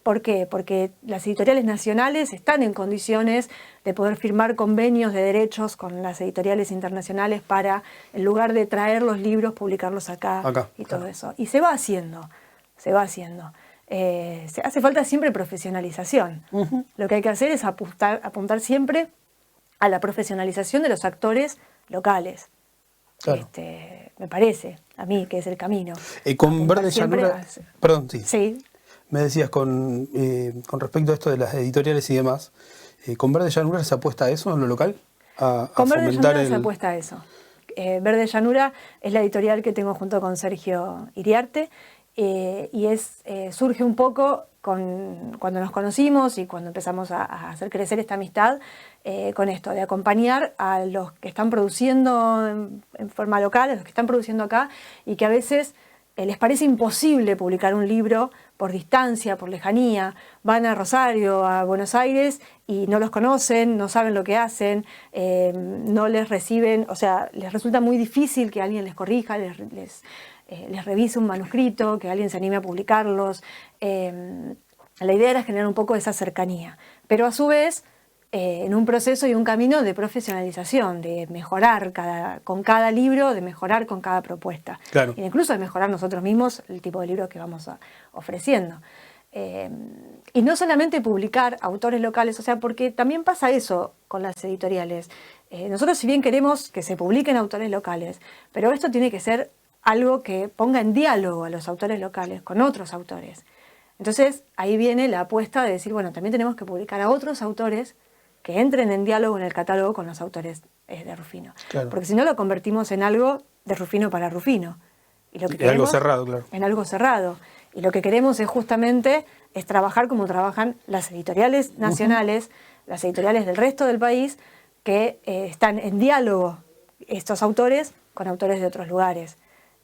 ¿Por qué? Porque las editoriales nacionales están en condiciones de poder firmar convenios de derechos con las editoriales internacionales para, en lugar de traer los libros, publicarlos acá y todo eso. Y se va haciendo. Se hace falta siempre profesionalización. Lo que hay que hacer es apuntar siempre a la profesionalización de los actores locales. Claro. Me parece, a mí, que es el camino. Con Verde Llanura... Perdón, sí. Sí. Me decías con respecto a esto de las editoriales y demás, ¿con Verde Llanura se apuesta a eso en lo local? Con Verde Llanura se apuesta a eso. Verde Llanura es la editorial que tengo junto con Sergio Iriarte, surge un poco cuando nos conocimos y cuando empezamos a hacer crecer esta amistad, con esto, de acompañar a los que están produciendo en forma local, a los que están produciendo acá, y que a veces les parece imposible publicar un libro por distancia, por lejanía. Van a Rosario, a Buenos Aires, y no los conocen, no saben lo que hacen, no les reciben, o sea, les resulta muy difícil que alguien les corrija, les revise un manuscrito, que alguien se anime a publicarlos. La idea era generar un poco esa cercanía, pero a su vez en un proceso y un camino de profesionalización, de mejorar con cada libro, de mejorar con cada propuesta. Claro. E incluso de mejorar nosotros mismos el tipo de libro que vamos ofreciendo. Y no solamente publicar autores locales, o sea, porque también pasa eso con las editoriales. Nosotros, si bien queremos que se publiquen autores locales, pero esto tiene que ser algo que ponga en diálogo a los autores locales con otros autores. Entonces, ahí viene la apuesta de decir, bueno, también tenemos que publicar a otros autores que entren en diálogo en el catálogo con los autores de Rufino. Claro. Porque si no, lo convertimos en algo de Rufino para Rufino. Y lo que en algo cerrado, claro. En algo cerrado. Y lo que queremos es justamente trabajar como trabajan las editoriales nacionales, las editoriales del resto del país, que están en diálogo estos autores con autores de otros lugares.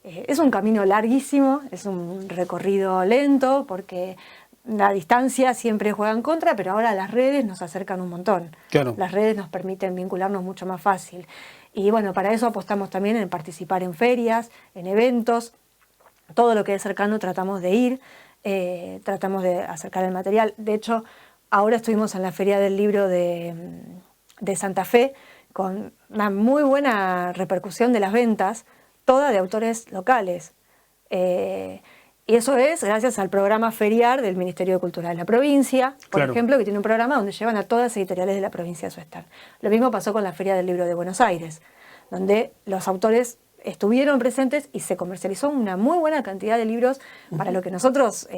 Es un camino larguísimo, es un recorrido lento, porque la distancia siempre juega en contra, pero ahora las redes nos acercan un montón. Claro. Las redes nos permiten vincularnos mucho más fácil. Y bueno, para eso apostamos también en participar en ferias, en eventos. Todo lo que es cercano tratamos de ir, tratamos de acercar el material. De hecho, ahora estuvimos en la Feria del Libro de Santa Fe, con una muy buena repercusión de las ventas, toda de autores locales. Y eso es gracias al programa feriar del Ministerio de Cultura de la provincia, por ejemplo, que tiene un programa donde llevan a todas las editoriales de la provincia a su stand. Lo mismo pasó con la Feria del Libro de Buenos Aires, donde los autores estuvieron presentes y se comercializó una muy buena cantidad de libros para lo que nosotros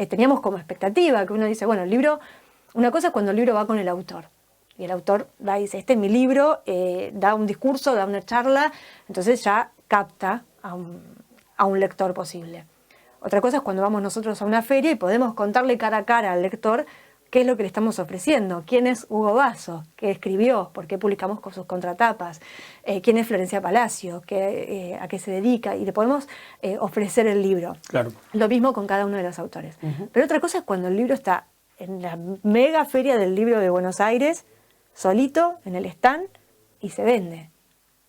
teníamos como expectativa, que uno dice, bueno, el libro, una cosa es cuando el libro va con el autor. Y el autor va y dice, este es mi libro, da un discurso, da una charla, entonces ya capta a un lector posible. Otra cosa es cuando vamos nosotros a una feria y podemos contarle cara a cara al lector qué es lo que le estamos ofreciendo, quién es Hugo Basso, qué escribió, por qué publicamos con sus contratapas, quién es Florencia Palacio, a qué se dedica, y le podemos ofrecer el libro. Claro. Lo mismo con cada uno de los autores. Pero otra cosa es cuando el libro está en la mega feria del libro de Buenos Aires, solito, en el stand, y se vende.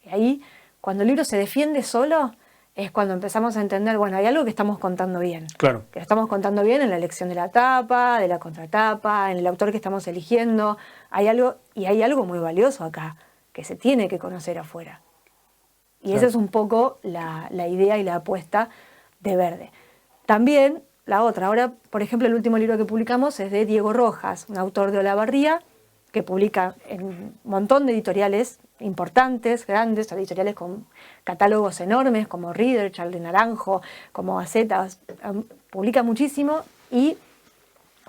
Y ahí, cuando el libro se defiende solo, es cuando empezamos a entender, bueno, hay algo que estamos contando bien. Claro. Que lo estamos contando bien en la elección de la tapa, de la contratapa, en el autor que estamos eligiendo. Hay algo muy valioso acá, que se tiene que conocer afuera. Y esa es un poco la idea y la apuesta de Verde. También, la otra, ahora, por ejemplo, el último libro que publicamos es de Diego Rojas, un autor de Olavarría, que publica en un montón de editoriales importantes, grandes, editoriales con catálogos enormes como Reader, Charles de Naranjo, como Gaceta, publica muchísimo y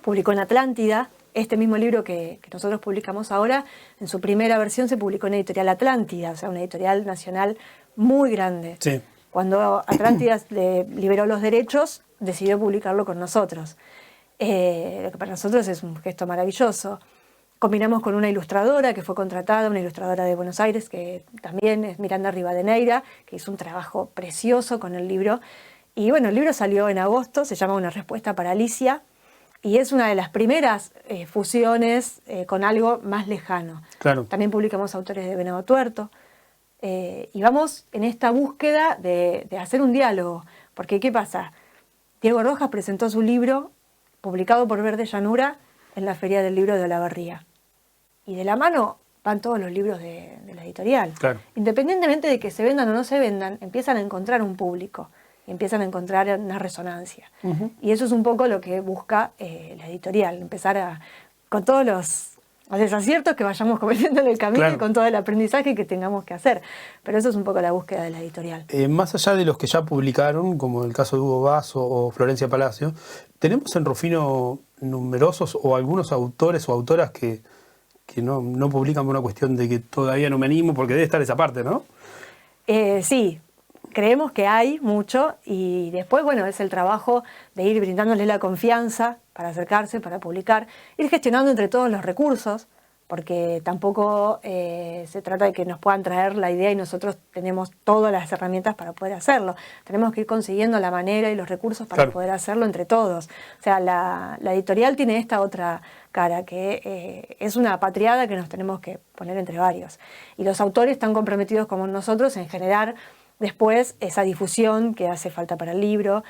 publicó en Atlántida. Este mismo libro que nosotros publicamos ahora, en su primera versión se publicó en Editorial Atlántida, o sea, una editorial nacional muy grande. Sí. Cuando Atlántida le liberó los derechos, decidió publicarlo con nosotros. Lo que para nosotros es un gesto maravilloso. Combinamos con una ilustradora que fue contratada, una ilustradora de Buenos Aires, que también es Miranda Rivadeneira, que hizo un trabajo precioso con el libro. Y bueno, el libro salió en agosto, se llama Una respuesta para Alicia, y es una de las primeras fusiones con algo más lejano. Claro. También publicamos autores de Venado Tuerto. Y vamos en esta búsqueda de hacer un diálogo. Porque, ¿qué pasa? Diego Rojas presentó su libro, publicado por Verde Llanura, en la Feria del Libro de Olavarría. Y de la mano van todos los libros de la editorial. Claro. Independientemente de que se vendan o no se vendan, empiezan a encontrar un público, y empiezan a encontrar una resonancia. Y eso es un poco lo que busca la editorial, empezar con todos los desaciertos que vayamos cometiendo en el camino, claro, y con todo el aprendizaje que tengamos que hacer. Pero eso es un poco la búsqueda de la editorial. Más allá de los que ya publicaron, como el caso de Hugo Basso o Florencia Palacio, ¿tenemos en Rufino numerosos o algunos autores o autoras que no publican por una cuestión de que todavía no me animo? Porque debe estar esa parte, ¿no? Sí, creemos que hay mucho y después, bueno, es el trabajo de ir brindándoles la confianza para acercarse, para publicar, ir gestionando entre todos los recursos, porque tampoco se trata de que nos puedan traer la idea y nosotros tenemos todas las herramientas para poder hacerlo. Tenemos que ir consiguiendo la manera y los recursos para poder hacerlo entre todos. O sea, la editorial tiene esta otra cara, que es una patriada que nos tenemos que poner entre varios. Y los autores están comprometidos como nosotros en generar después esa difusión que hace falta para el libro.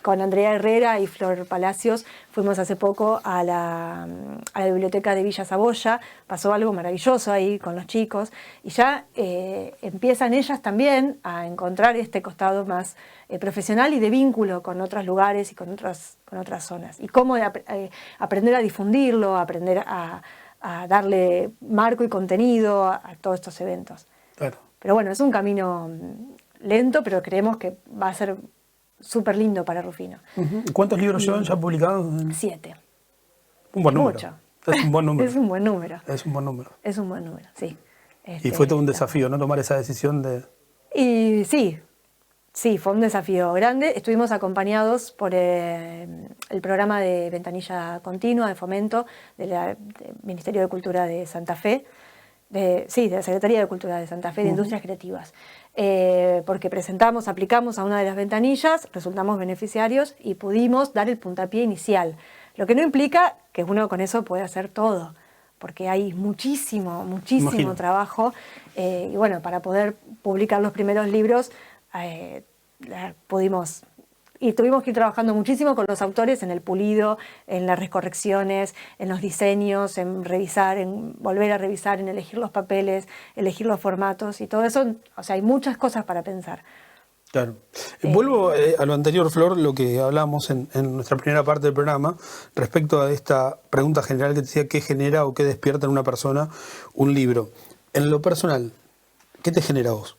Con Andrea Herrera y Flor Palacios fuimos hace poco a la biblioteca de Villa Saboya, pasó algo maravilloso ahí con los chicos y ya empiezan ellas también a encontrar este costado más profesional y de vínculo con otros lugares y con otras zonas. Y cómo aprender a difundirlo, aprender a darle marco y contenido a todos estos eventos. Claro. Pero bueno, es un camino lento, pero creemos que va a ser súper lindo para Rufino. ¿Cuántos libros llevan ya publicados? 7. Un buen número. Mucho. Es un buen número. Es un buen número. Es un buen número. Es un buen número, sí. Y fue todo un desafío, ¿no? Tomar esa decisión de... Y sí, fue un desafío grande. Estuvimos acompañados por el programa de Ventanilla Continua, de Fomento, del Ministerio de Cultura de Santa Fe, de la Secretaría de Cultura de Santa Fe, de Industrias Creativas. Porque aplicamos a una de las ventanillas, resultamos beneficiarios y pudimos dar el puntapié inicial. Lo que no implica que uno con eso puede hacer todo, porque hay muchísimo trabajo. Y bueno, para poder publicar los primeros libros tuvimos que ir trabajando muchísimo con los autores en el pulido, en las recorrecciones, en los diseños, en revisar, en volver a revisar, en elegir los papeles, elegir los formatos y todo eso. O sea, hay muchas cosas para pensar. Claro. Vuelvo a lo anterior, Flor, lo que hablamos en nuestra primera parte del programa, respecto a esta pregunta general que te decía, ¿qué genera o qué despierta en una persona un libro? En lo personal, ¿qué te genera a vos?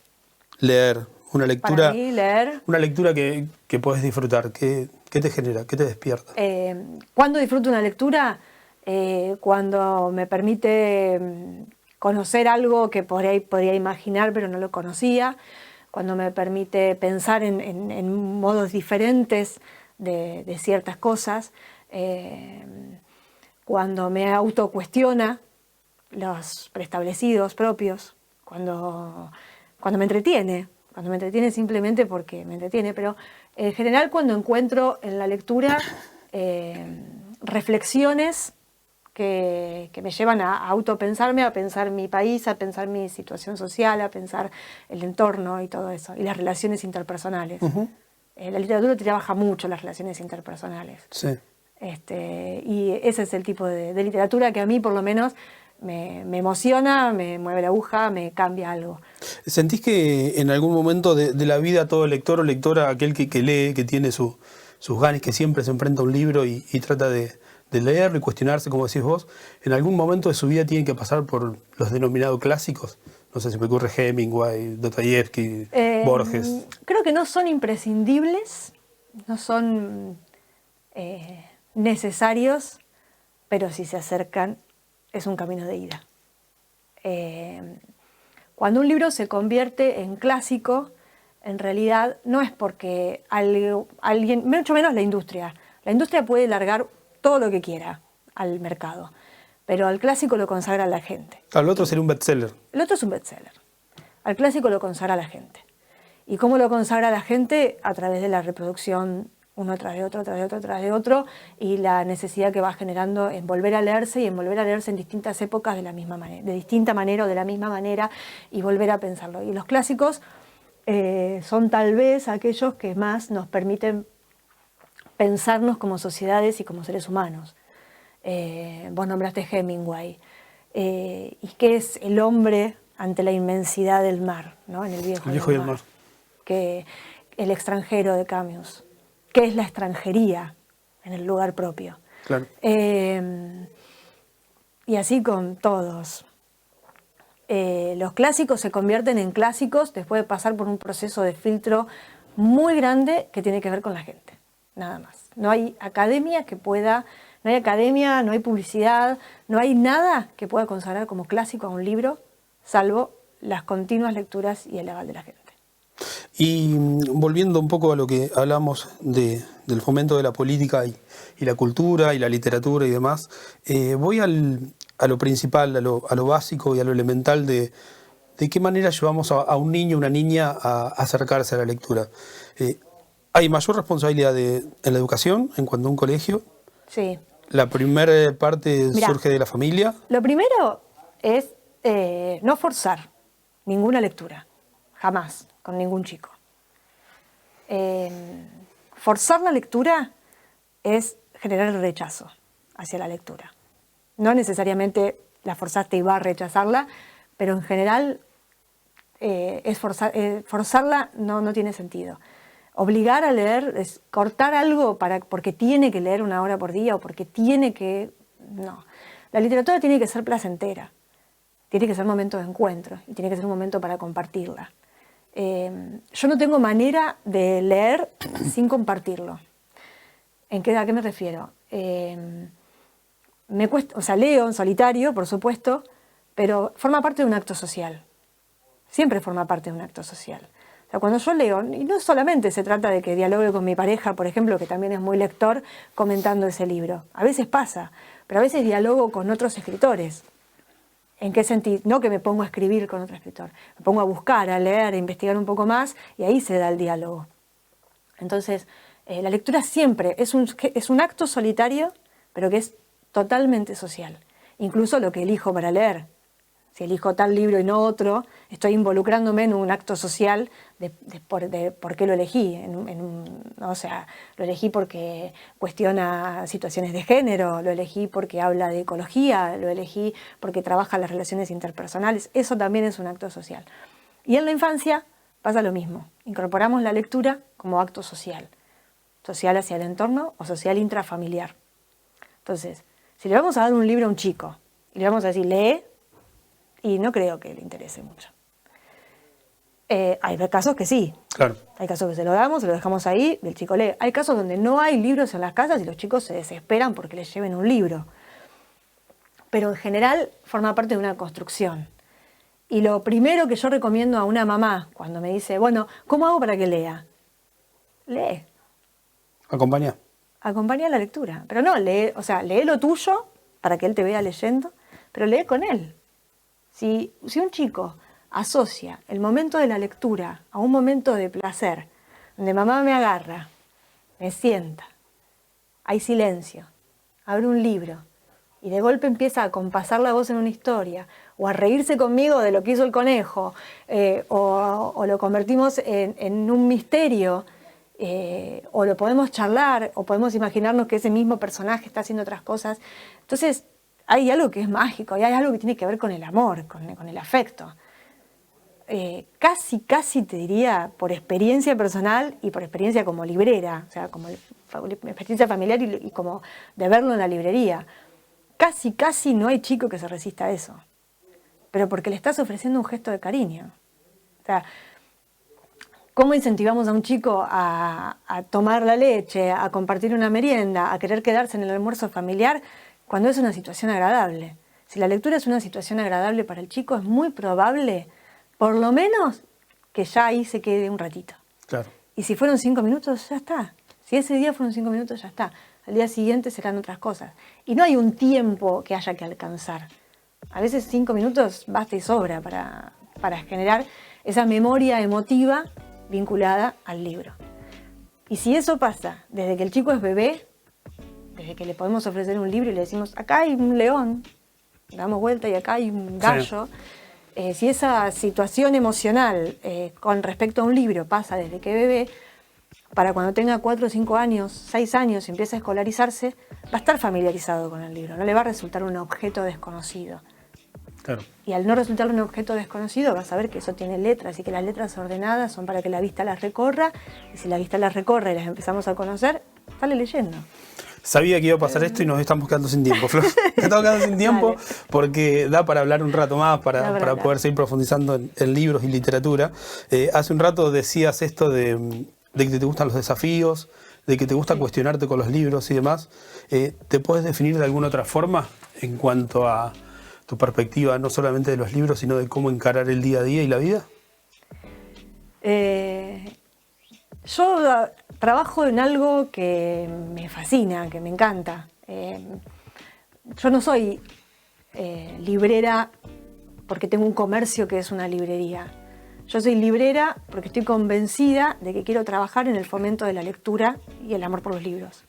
Leer, una lectura. Para mí, leer. Una lectura que podés disfrutar. ¿Qué te genera? ¿Qué te despierta? ¿Cuándo disfruto una lectura? Cuando me permite conocer algo que por ahí podría imaginar pero no lo conocía. Cuando me permite pensar en modos diferentes de ciertas cosas. Cuando me autocuestiona los preestablecidos propios. Cuando me entretiene. Cuando me entretiene simplemente porque me entretiene, pero en general cuando encuentro en la lectura reflexiones que me llevan a autopensarme, a pensar mi país, a pensar mi situación social, a pensar el entorno y todo eso, y las relaciones interpersonales. La literatura trabaja mucho las relaciones interpersonales. Sí. Y ese es el tipo de literatura que a mí por lo menos me emociona, me mueve la aguja, me cambia algo. ¿Sentís que en algún momento de la vida todo lector o lectora, aquel que lee, que tiene sus ganas, que siempre se enfrenta a un libro y trata de leerlo y cuestionarse, como decís vos, en algún momento de su vida tiene que pasar por los denominados clásicos? No sé, se me ocurre Hemingway, Dostoyevsky, Borges. Creo que no son imprescindibles, no son necesarios, pero si se acercan es un camino de ida. Cuando un libro se convierte en clásico, en realidad no es porque alguien, mucho menos la industria puede largar todo lo que quiera al mercado, pero al clásico lo consagra la gente. Al otro sería un bestseller. El otro es un bestseller. Al clásico lo consagra la gente. ¿Y cómo lo consagra la gente? A través de la reproducción uno tras de otro, tras de otro, tras de otro, y la necesidad que va generando en volver a leerse y en volver a leerse en distintas épocas de la misma manera, de distinta manera o de la misma manera, y volver a pensarlo. Y los clásicos son tal vez aquellos que más nos permiten pensarnos como sociedades y como seres humanos. Vos nombraste Hemingway. ¿Y qué es el hombre ante la inmensidad del mar, ¿no? En El viejo y el mar. Que el extranjero de Camus. ¿Qué es la extranjería en el lugar propio? Claro. Y así con todos. Los clásicos se convierten en clásicos después de pasar por un proceso de filtro muy grande que tiene que ver con la gente, nada más. No hay academia que pueda, no hay academia, no hay publicidad, no hay nada que pueda consagrar como clásico a un libro, salvo las continuas lecturas y el aval de la gente. Y volviendo un poco a lo que hablamos del fomento de la política y la cultura y la literatura y demás, voy a lo principal, a lo básico y a lo elemental de qué manera llevamos a un niño o una niña a acercarse a la lectura. ¿Hay mayor responsabilidad en la educación en cuanto a un colegio? Sí. La primera parte Mirá, surge de la familia. Lo primero es no forzar ninguna lectura, jamás, con ningún chico. Forzar la lectura es generar el rechazo hacia la lectura. No necesariamente la forzaste y va a rechazarla, pero en general forzarla no tiene sentido. Obligar a leer es cortar algo porque tiene que leer 1 hora por día o porque tiene que... No. La literatura tiene que ser placentera, tiene que ser un momento de encuentro y tiene que ser un momento para compartirla. Yo no tengo manera de leer sin compartirlo. ¿A qué me refiero? Me cuesta, o sea, leo en solitario, por supuesto, pero forma parte de un acto social. Siempre forma parte de un acto social. O sea, cuando yo leo, y no solamente se trata de que dialogue con mi pareja, por ejemplo, que también es muy lector, comentando ese libro. A veces pasa, pero a veces dialogo con otros escritores. ¿En qué sentido? No que me pongo a escribir con otro escritor. Me pongo a buscar, a leer, a investigar un poco más, y ahí se da el diálogo. Entonces, la lectura siempre es un acto solitario, pero que es totalmente social. Incluso lo que elijo para leer. Si elijo tal libro y no otro, estoy involucrándome en un acto social de por qué lo elegí. O sea, lo elegí porque cuestiona situaciones de género, lo elegí porque habla de ecología, lo elegí porque trabaja las relaciones interpersonales. Eso también es un acto social. Y en la infancia pasa lo mismo. Incorporamos la lectura como acto social. Social hacia el entorno o social intrafamiliar. Entonces, si le vamos a dar un libro a un chico y le vamos a decir, lee, y no creo que le interese mucho. Hay casos que sí. Claro. Hay casos que se lo damos, se lo dejamos ahí, y el chico lee. Hay casos donde no hay libros en las casas y los chicos se desesperan porque les lleven un libro. Pero en general forma parte de una construcción. Y lo primero que yo recomiendo a una mamá cuando me dice, bueno, ¿cómo hago para que lea? Lee. Acompaña. Acompaña la lectura. Pero no, lee lo tuyo para que él te vea leyendo, pero lee con él. Si un chico asocia el momento de la lectura a un momento de placer, donde mamá me agarra, me sienta, hay silencio, abre un libro y de golpe empieza a compasar la voz en una historia o a reírse conmigo de lo que hizo el conejo o lo convertimos en un misterio o lo podemos charlar o podemos imaginarnos que ese mismo personaje está haciendo otras cosas. Entonces, hay algo que es mágico, y hay algo que tiene que ver con el amor, con el afecto. Casi te diría, por experiencia personal y por experiencia como librera, o sea, como experiencia familiar y como de verlo en la librería, casi no hay chico que se resista a eso. Pero porque le estás ofreciendo un gesto de cariño. O sea, ¿cómo incentivamos a un chico a tomar la leche, a compartir una merienda, a querer quedarse en el almuerzo familiar cuando es una situación agradable? Si la lectura es una situación agradable para el chico, es muy probable, por lo menos, que ya ahí se quede un ratito. Claro. Y si fueron 5 minutos, ya está. Si ese día fueron 5 minutos, ya está. Al día siguiente serán otras cosas. Y no hay un tiempo que haya que alcanzar. A veces 5 minutos basta y sobra para generar esa memoria emotiva vinculada al libro. Y si eso pasa desde que el chico es bebé, desde que le podemos ofrecer un libro y le decimos, acá hay un león, damos vuelta y acá hay un gallo, si esa situación emocional con respecto a un libro pasa desde que bebé, para cuando tenga 4 o 5 años, 6 años y empiece a escolarizarse, va a estar familiarizado con el libro, no le va a resultar un objeto desconocido. Claro. Y al no resultarle un objeto desconocido, va a saber que eso tiene letras y que las letras ordenadas son para que la vista las recorra, y si la vista las recorre y las empezamos a conocer, sale leyendo. Sabía que iba a pasar esto y nos estamos quedando sin tiempo, Flor. Nos estamos quedando sin tiempo porque da para hablar un rato más, para poder seguir profundizando en libros y literatura. Hace un rato decías esto de que te gustan los desafíos, de que te gusta cuestionarte con los libros y demás. ¿Te puedes definir de alguna otra forma en cuanto a tu perspectiva, no solamente de los libros, sino de cómo encarar el día a día y la vida? Yo trabajo en algo que me fascina, que me encanta. Yo no soy librera porque tengo un comercio que es una librería. Yo soy librera porque estoy convencida de que quiero trabajar en el fomento de la lectura y el amor por los libros.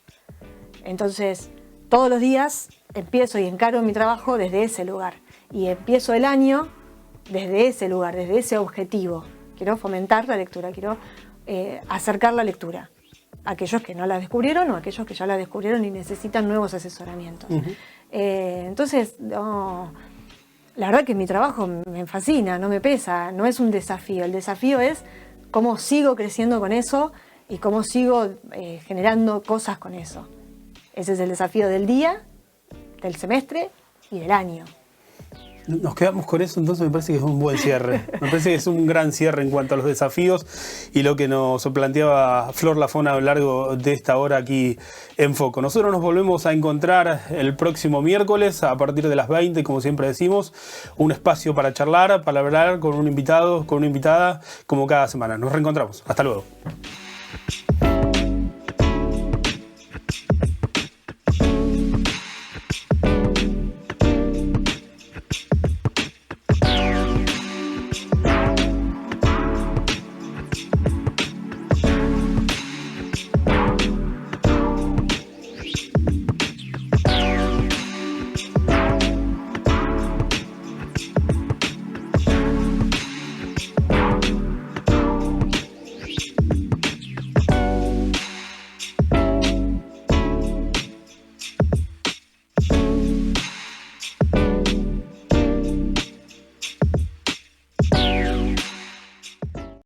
Entonces, todos los días empiezo y encaro mi trabajo desde ese lugar. Y empiezo el año desde ese lugar, desde ese objetivo. Quiero fomentar la lectura, quiero acercar la lectura a aquellos que no la descubrieron o a aquellos que ya la descubrieron y necesitan nuevos asesoramientos. Entonces, no, la verdad que mi trabajo me fascina, no me pesa, no es un desafío. El desafío es cómo sigo creciendo con eso y cómo sigo generando cosas con eso. Ese es el desafío del día, del semestre y del año. Nos quedamos con eso, entonces me parece que es un buen cierre. Me parece que es un gran cierre en cuanto a los desafíos y lo que nos planteaba Flor Lafón a lo largo de esta hora aquí en Foco. Nosotros nos volvemos a encontrar el próximo miércoles a partir de las 20, como siempre decimos, un espacio para charlar, para hablar con un invitado, con una invitada, como cada semana. Nos reencontramos. Hasta luego.